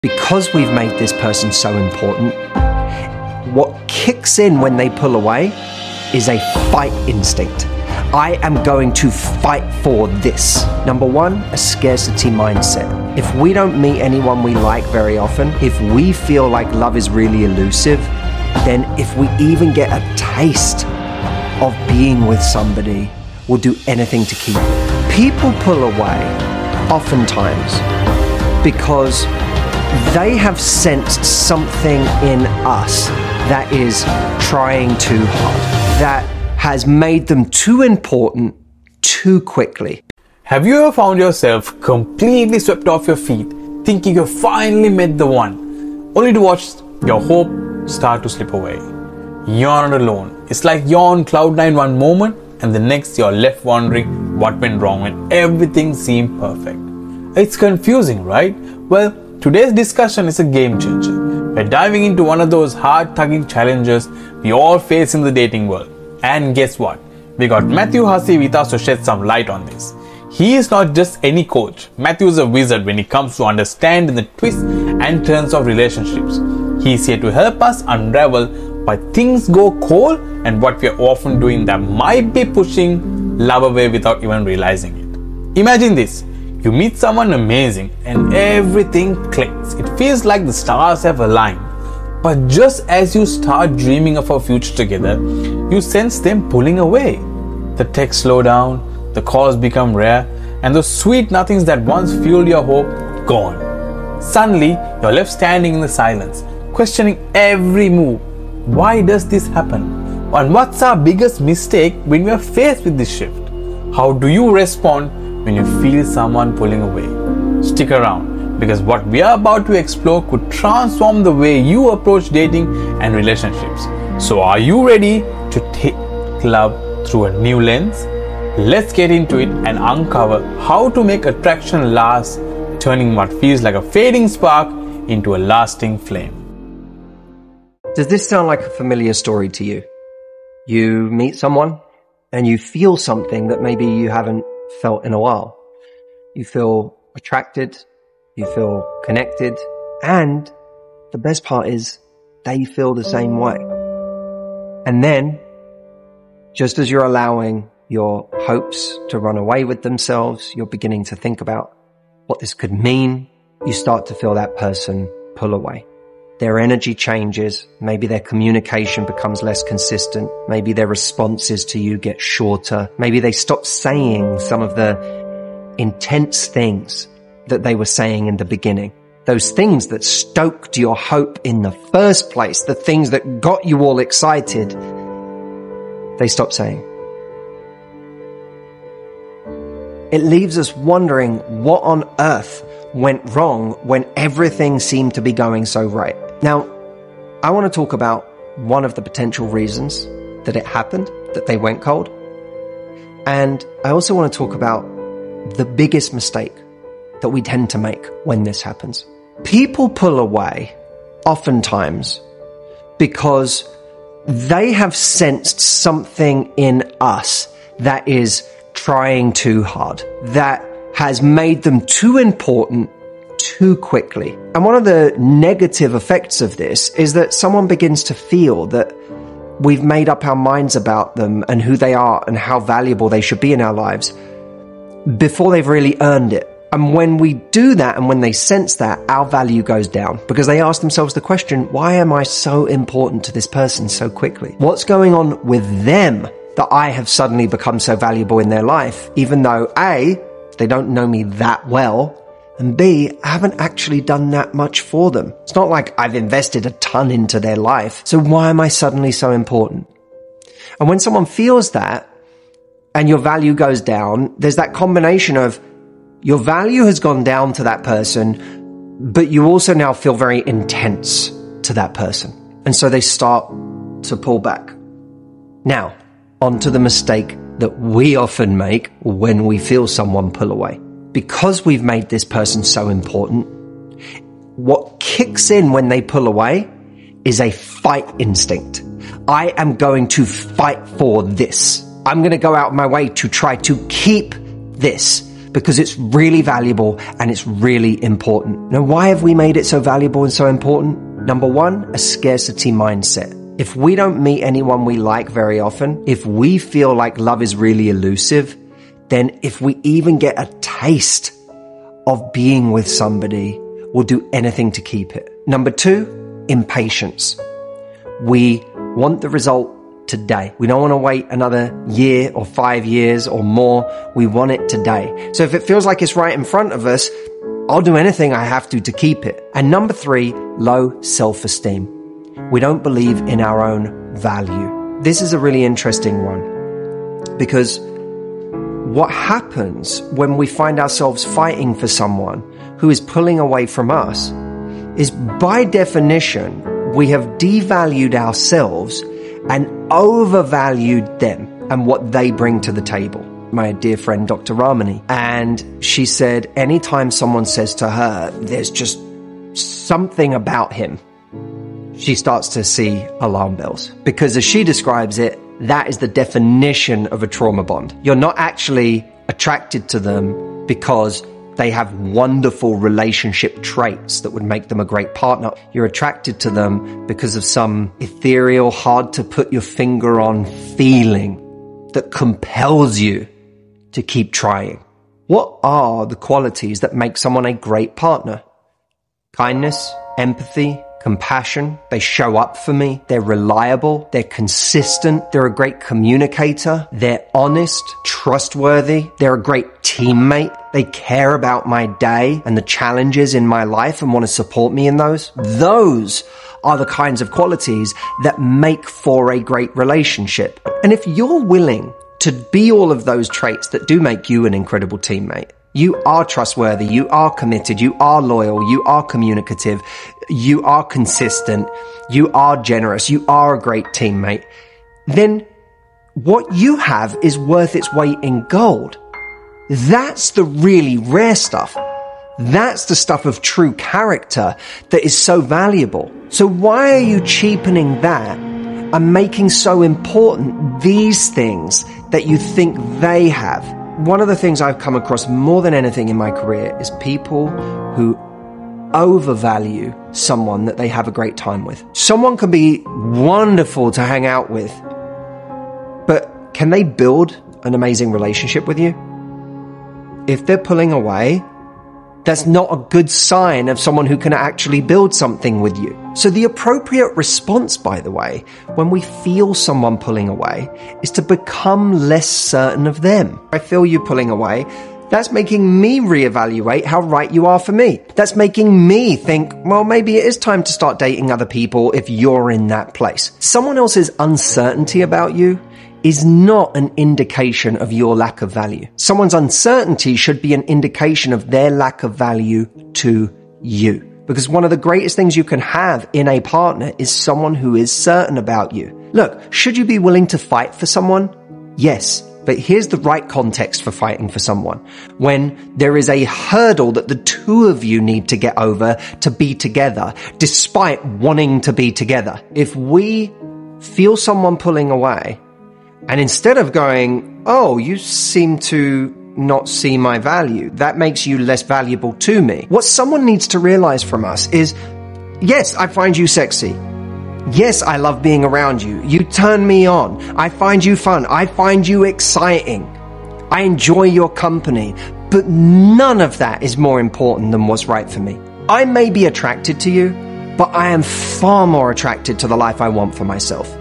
Because we've made this person so important, what kicks in when they pull away is a fight instinct. I am going to fight for this. Number one, a scarcity mindset. If we don't meet anyone we like very often, if we feel like love is really elusive, then if we even get a taste of being with somebody, we'll do anything to keep it. People pull away oftentimes because they have sensed something in us that is trying too hard, that has made them too important too quickly. Have you ever found yourself completely swept off your feet, thinking you finally met the one, only to watch your hope start to slip away? You're not alone. It's like you're on cloud nine one moment and the next you're left wondering what went wrong when everything seemed perfect. It's confusing, right? Well, today's discussion is a game changer. We're diving into one of those hard-tugging challenges we all face in the dating world. And guess what? We got Matthew Hussey with us to shed some light on this. He is not just any coach. Matthew is a wizard when it comes to understanding the twists and turns of relationships. He's here to help us unravel why things go cold and what we're often doing that might be pushing love away without even realizing it. Imagine this. You meet someone amazing and everything clicks. It feels like the stars have aligned. But just as you start dreaming of a future together, you sense them pulling away. The texts slow down, the calls become rare, and those sweet nothings that once fueled your hope, gone. Suddenly, you're left standing in the silence, questioning every move. Why does this happen? And what's our biggest mistake when we are faced with this shift? How do you respond when you feel someone pulling away? Stick around, because what we are about to explore could transform the way you approach dating and relationships. So are you ready to take love through a new lens? Let's get into it and uncover how to make attraction last, turning what feels like a fading spark into a lasting flame. Does this sound like a familiar story to you? You meet someone and you feel something that maybe you haven't felt in a while. You feel attracted, you feel connected, and the best part is they feel the same way. And then, just as you're allowing your hopes to run away with themselves, you're beginning to think about what this could mean, you start to feel that person pull away. Their energy changes, maybe their communication becomes less consistent, maybe their responses to you get shorter, maybe they stop saying some of the intense things that they were saying in the beginning. Those things that stoked your hope in the first place, the things that got you all excited, they stop saying. It leaves us wondering what on earth went wrong when everything seemed to be going so right. Now, I want to talk about one of the potential reasons that it happened, that they went cold. And I also want to talk about the biggest mistake that we tend to make when this happens. People pull away oftentimes because they have sensed something in us that is trying too hard, that has made them too important too quickly. And one of the negative effects of this is that someone begins to feel that we've made up our minds about them and who they are and how valuable they should be in our lives before they've really earned it. And when we do that and when they sense that, our value goes down because they ask themselves the question, why am I so important to this person so quickly? What's going on with them that I have suddenly become so valuable in their life, even though A, they don't know me that well, and B, I haven't actually done that much for them. It's not like I've invested a ton into their life. So why am I suddenly so important? And when someone feels that and your value goes down, there's that combination of your value has gone down to that person, but you also now feel very intense to that person. And so they start to pull back. Now, onto the mistake that we often make when we feel someone pull away. Because we've made this person so important, what kicks in when they pull away is a fight instinct. I am going to fight for this. I'm going to go out of my way to try to keep this because it's really valuable and it's really important. Now, why have we made it so valuable and so important? Number one, a scarcity mindset. If we don't meet anyone we like very often, if we feel like love is really elusive, then if we even get a taste of being with somebody, we'll do anything to keep it. Number two, impatience. We want the result today. We don't want to wait another year or 5 years or more. We want it today. So if it feels like it's right in front of us, I'll do anything I have to keep it. And number three, low self-esteem. We don't believe in our own value. This is a really interesting one, because what happens when we find ourselves fighting for someone who is pulling away from us is, by definition, we have devalued ourselves and overvalued them and what they bring to the table. My dear friend, Dr. Ramani, and she said anytime someone says to her, there's just something about him, she starts to see alarm bells. Because as she describes it, that is the definition of a trauma bond. You're not actually attracted to them because they have wonderful relationship traits that would make them a great partner. You're attracted to them because of some ethereal, hard to put your finger on feeling that compels you to keep trying. What are the qualities that make someone a great partner? Kindness, empathy, compassion. They show up for me. They're reliable. They're consistent. They're a great communicator. They're honest, trustworthy. They're a great teammate. They care about my day and the challenges in my life and want to support me in those. Those are the kinds of qualities that make for a great relationship. And if you're willing to be all of those traits that do make you an incredible teammate, you are trustworthy, you are committed, you are loyal, you are communicative, you are consistent, you are generous, you are a great teammate, then what you have is worth its weight in gold. That's the really rare stuff. That's the stuff of true character that is so valuable. So why are you cheapening that and making so important these things that you think they have? One of the things I've come across more than anything in my career is people who overvalue someone that they have a great time with. Someone can be wonderful to hang out with, but can they build an amazing relationship with you? If they're pulling away, that's not a good sign of someone who can actually build something with you. So the appropriate response, by the way, when we feel someone pulling away, is to become less certain of them. I feel you pulling away. That's making me reevaluate how right you are for me. That's making me think, well, maybe it is time to start dating other people if you're in that place. Someone else's uncertainty about you is not an indication of your lack of value. Someone's uncertainty should be an indication of their lack of value to you. Because one of the greatest things you can have in a partner is someone who is certain about you. Look, should you be willing to fight for someone? Yes. But here's the right context for fighting for someone. When there is a hurdle that the two of you need to get over to be together, despite wanting to be together. If we feel someone pulling away, and instead of going, oh, you seem to not see my value, that makes you less valuable to me. What someone needs to realize from us is, yes, I find you sexy. Yes, I love being around you. You turn me on. I find you fun. I find you exciting. I enjoy your company. But none of that is more important than what's right for me. I may be attracted to you, but I am far more attracted to the life I want for myself.